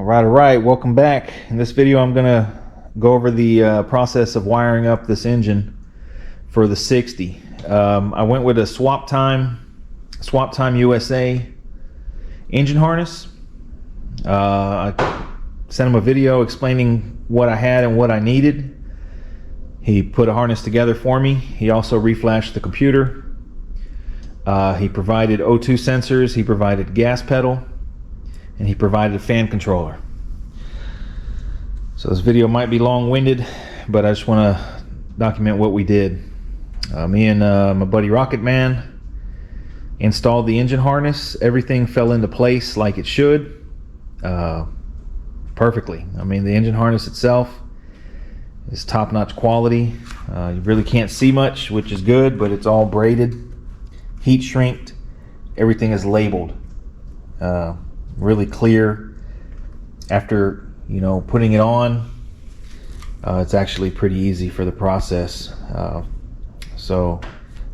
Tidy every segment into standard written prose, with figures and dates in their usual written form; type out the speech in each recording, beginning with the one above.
All right, welcome back. In this video I'm gonna go over the process of wiring up this engine for the 60. I went with a Swaptimeusa engine harness. I sent him a video explaining what I had and what I needed. He put a harness together for me. He also reflashed the computer. He provided O2 sensors, he provided gas pedal, and he provided a fan controller. So this video might be long-winded, but I just want to document what we did. Me and my buddy Rocket Man installed the engine harness. Everything fell into place like it should, perfectly. I mean, the engine harness itself is top-notch quality. You really can't see much, which is good, but it's all braided, heat shrinked. Everything is labeled. Really clear. After putting it on, it's actually pretty easy for the process. So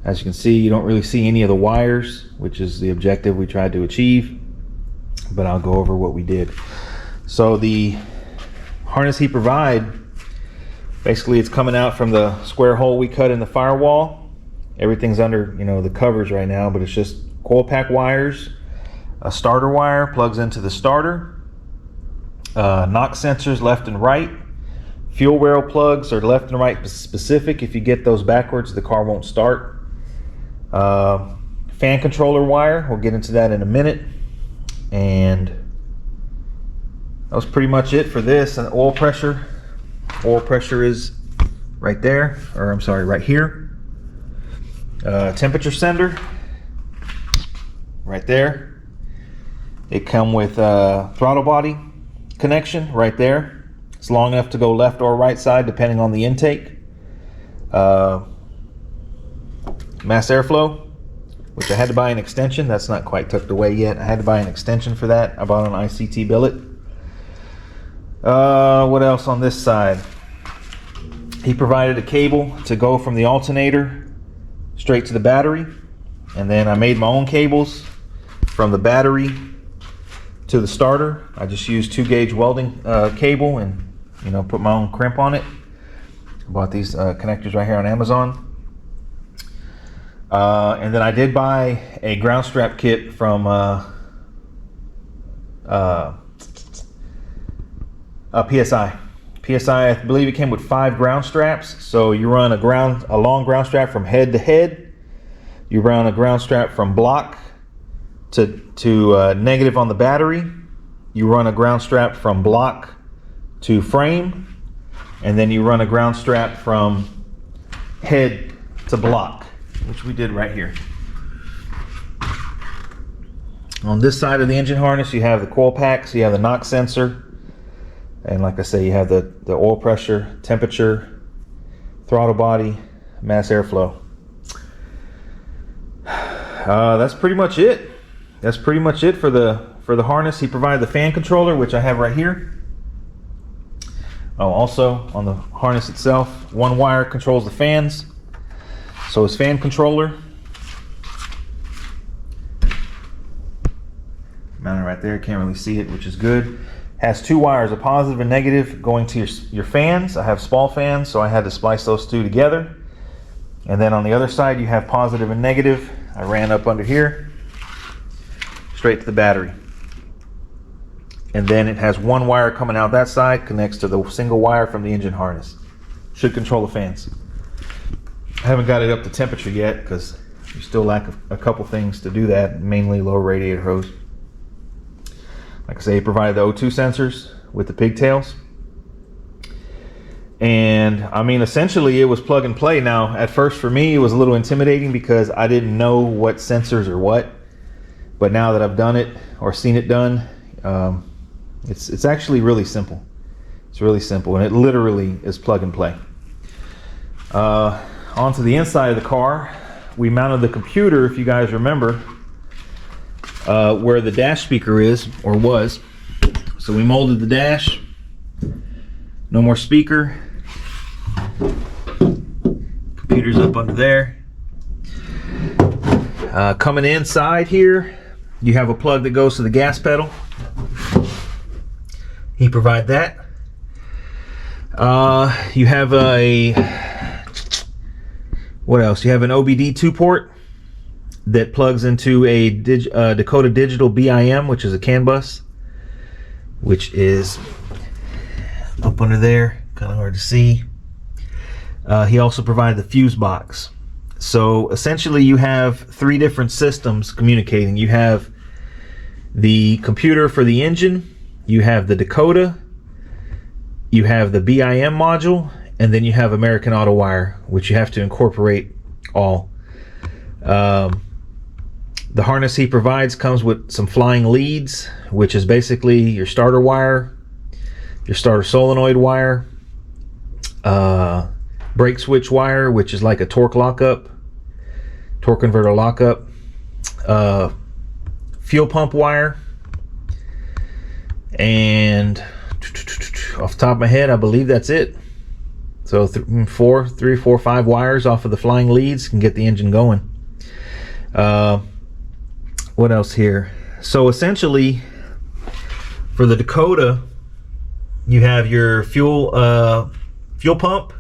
as you can see, you don't really see any of the wires, which is the objective we tried to achieve, but I'll go over what we did. So the harness he provided, basically it's coming out from the square hole we cut in the firewall. Everything's under the covers right now, but it's just coil pack wires. A starter wire plugs into the starter. Knock sensors left and right. Fuel rail plugs are left and right specific. If you get those backwards, the car won't start. Fan controller wire, we'll get into that in a minute. And that was pretty much it for this. And oil pressure is right there, or I'm sorry, right here. Temperature sender right there. They come with throttle body connection right there. It's long enough to go left or right side depending on the intake. Mass airflow, which I had to buy an extension. That's not quite tucked away yet. I had to buy an extension for that. I bought an ICT billet. What else on this side? He provided a cable to go from the alternator straight to the battery, and then I made my own cables from the battery to the starter. I just used 2-gauge welding cable and put my own crimp on it. I bought these connectors right here on Amazon. And then I did buy a ground strap kit from PSI. I believe it came with 5 ground straps. So you run a long ground strap from head to head. You run a ground strap from block to negative on the battery. You run a ground strap from block to frame, and then you run a ground strap from head to block, which we did right here. On this side of the engine harness, you have the coil packs, you have the knock sensor, and like I say, you have the oil pressure, temperature, throttle body, mass airflow. That's pretty much it. That's pretty much it for the harness. He provided the fan controller, which I have right here. Oh, also on the harness itself, one wire controls the fans. So his fan controller, mounted right there, can't really see it, which is good. Has 2 wires, a positive and negative, going to your fans. I have small fans, so I had to splice those 2 together. And then on the other side, you have positive and negative. I ran up under here, straight to the battery. And then it has 1 wire coming out that side, connects to the single wire from the engine harness. Should control the fans. I haven't got it up to temperature yet because we still lack a couple things to do that, mainly low radiator hose. Like I say, he provided the O2 sensors with the pigtails. And I mean, essentially it was plug and play. Now, at first for me, it was a little intimidating because I didn't know what sensors are what. But now that I've done it or seen it done, it's actually really simple. It's really simple, and it literally is plug and play. Onto the inside of the car, we mounted the computer, if you guys remember, where the dash speaker is, or was. So we molded the dash. No more speaker. Computer's up under there. Coming inside here, you have a plug that goes to the gas pedal. he provide that. You have what else? You have an OBD2 port that plugs into a Dakota digital BIM, which is a CAN bus, which is up under there, kind of hard to see. He also provided the fuse box. So essentially you have three different systems communicating. You have the computer for the engine, you have the Dakota, you have the BIM module, and then you have American Auto Wire, which you have to incorporate all. The harness he provides comes with some flying leads, which is basically your starter wire, your starter solenoid wire, brake switch wire, which is like a torque converter lockup, fuel pump wire, and off the top of my head, I believe that's it. So 3, 4, 5 wires off of the flying leads can get the engine going. What else here? So essentially, for the Dakota, you have your fuel pump.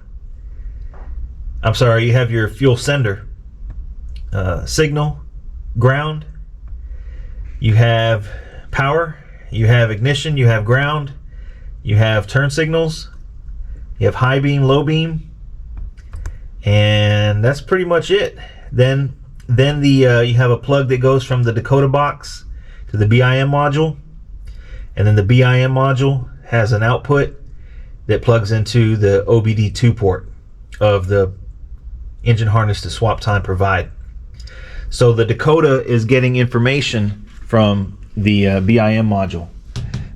I'm sorry, you have your fuel sender, signal, ground. You have power. You have ignition. You have ground. You have turn signals. You have high beam, low beam, and that's pretty much it. Then you have a plug that goes from the Dakota box to the BIM module, and then the BIM module has an output that plugs into the OBD2 port of the engine harness that Swaptime provide. So the Dakota is getting information from the BIM module.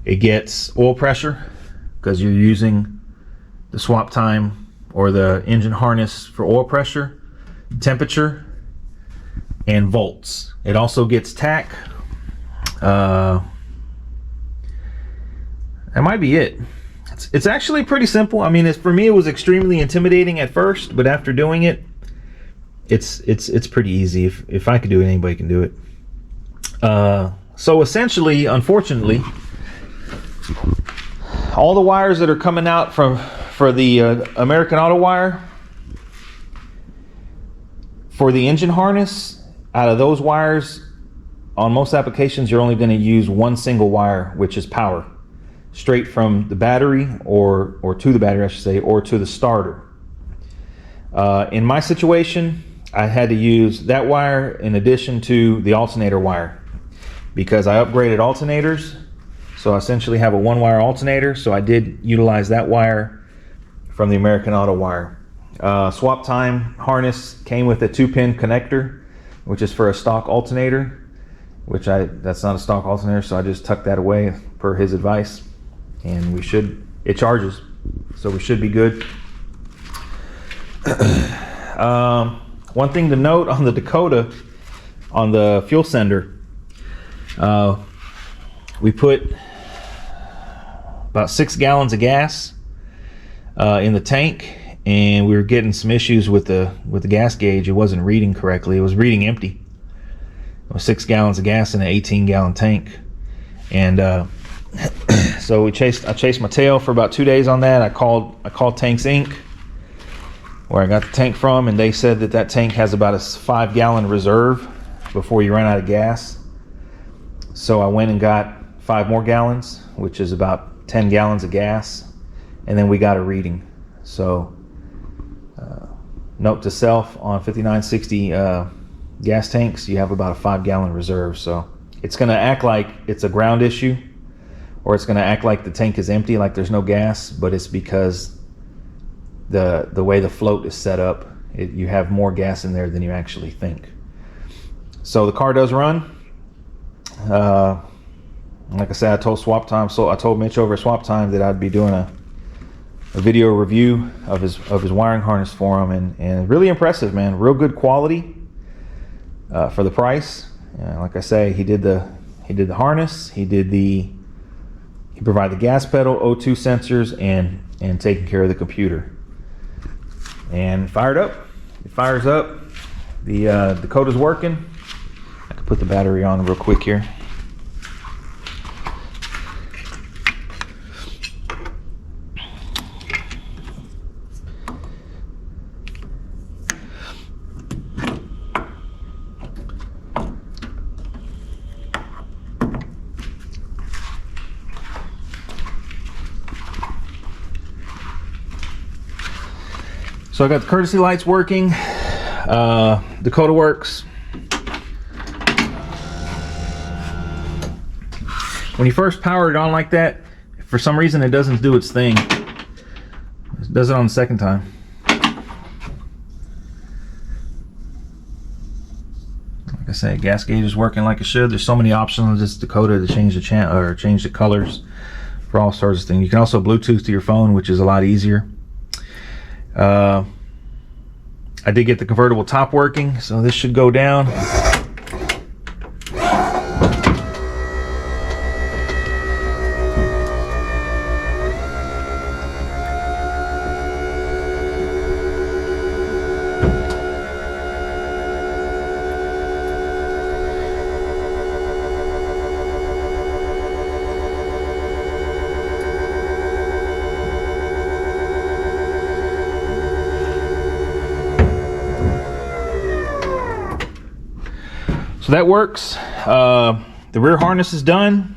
It gets oil pressure because you're using the Swaptime or the engine harness for oil pressure, temperature, and volts. It also gets tach. That might be it. It's actually pretty simple. I mean, for me, it was extremely intimidating at first, but after doing it, it's pretty easy. If I could do it, anybody can do it. So essentially, unfortunately, all the wires that are coming out for the American Auto Wire for the engine harness, out of those wires, on most applications, you're only going to use one single wire, which is power, straight from the battery or to the battery, I should say, or to the starter. In my situation, I had to use that wire in addition to the alternator wire because I upgraded alternators. So I essentially have a one-wire alternator, so I did utilize that wire from the American Auto Wire. Swaptime harness came with a 2-pin connector, which is for a stock alternator, that's not a stock alternator, so I just tucked that away per his advice, and it charges, so we should be good. One thing to note on the Dakota, on the fuel sender, we put about 6 gallons of gas in the tank, and we were getting some issues with the gas gauge. It wasn't reading correctly. It was reading empty. It was 6 gallons of gas in an 18-gallon tank, and so I chased my tail for about 2 days on that. I called Tanks Inc., where I got the tank from, and they said that tank has about a 5-gallon reserve before you run out of gas. So I went and got 5 more gallons, which is about 10 gallons of gas, and then we got a reading. So note to self, on 5960 gas tanks, you have about a 5-gallon reserve. So it's going to act like it's a ground issue, or it's going to act like the tank is empty, like there's no gas, but it's because the way the float is set up, you have more gas in there than you actually think. So the car does run. Like I said, I told Mitch over at Swaptime that I'd be doing a video review of his wiring harness for him, and really impressive, man. Real good quality for the price. Like I say, he did the harness, he provided the gas pedal, O2 sensors, and taking care of the computer. And fired up. It fires up. The Dakota's working. I can put the battery on real quick here. So I got the courtesy lights working. Dakota works. When you first power it on like that, for some reason it doesn't do its thing. It does it on the second time. Like I say, gas gauge is working like it should. There's so many options on this Dakota to change the channel or change the colors for all sorts of things. You can also Bluetooth to your phone, which is a lot easier. I did get the convertible top working, so this should go down. So that works. The rear harness is done.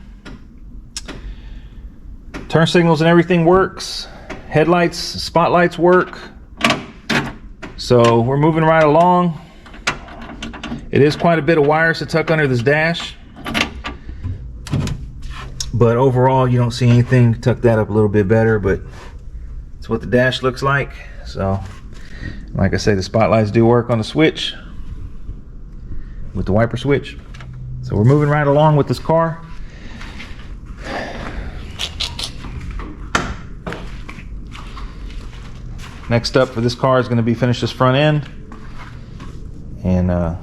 Turn signals and everything works. Headlights, spotlights work. So we're moving right along. It is quite a bit of wires to tuck under this dash, but overall you don't see anything. Tuck that up a little bit better, but it's what the dash looks like. So like I say, the spotlights do work on the switch with the wiper switch. So we're moving right along with this car. Next up for this car is going to be finish this front end and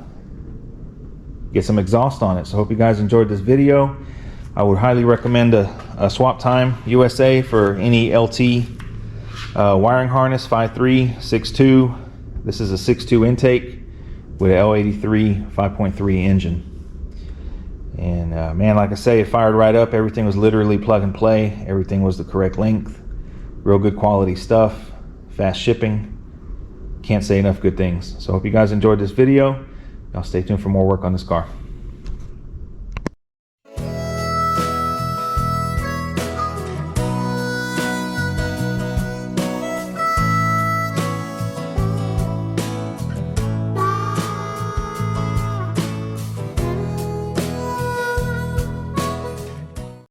get some exhaust on it. So I hope you guys enjoyed this video. I would highly recommend a Swaptimeusa for any LT wiring harness, 5.3, 6.2. This is a 6.2 intake with an L83 5.3 engine. And man, like I say, it fired right up. Everything was literally plug and play. Everything was the correct length. Real good quality stuff. Fast shipping. Can't say enough good things. So I hope you guys enjoyed this video. Y'all stay tuned for more work on this car.